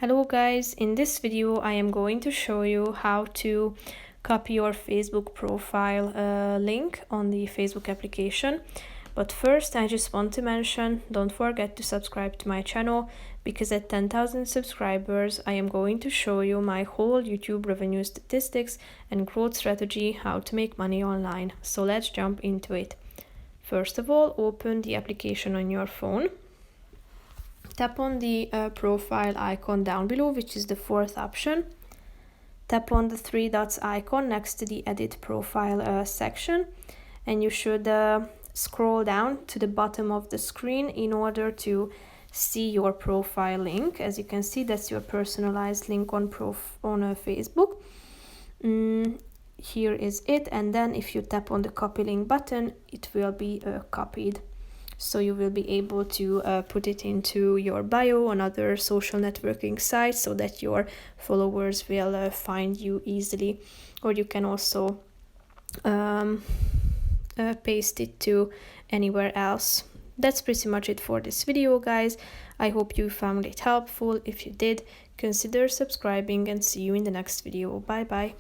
Hello guys, in this video I am going to show you how to copy your Facebook profile link on the Facebook application. But first I just want to mention, don't forget to subscribe to my channel, because at 10,000 subscribers I am going to show you my whole YouTube revenue statistics and growth strategy, how to make money online. So let's jump into it. First of all, open the application on your phone. Tap on the profile icon down below, which is the fourth option. Tap on the three dots icon next to the edit profile section, and you should scroll down to the bottom of the screen in order to see your profile link. As you can see, that's your personalized link on Facebook. Here is it, and then if you tap on the copy link button, it will be copied. So you will be able to put it into your bio on other social networking sites so that your followers will find you easily. Or you can also paste it to anywhere else. That's pretty much it for this video, guys. I hope you found it helpful. If you did, consider subscribing and see you in the next video. Bye bye.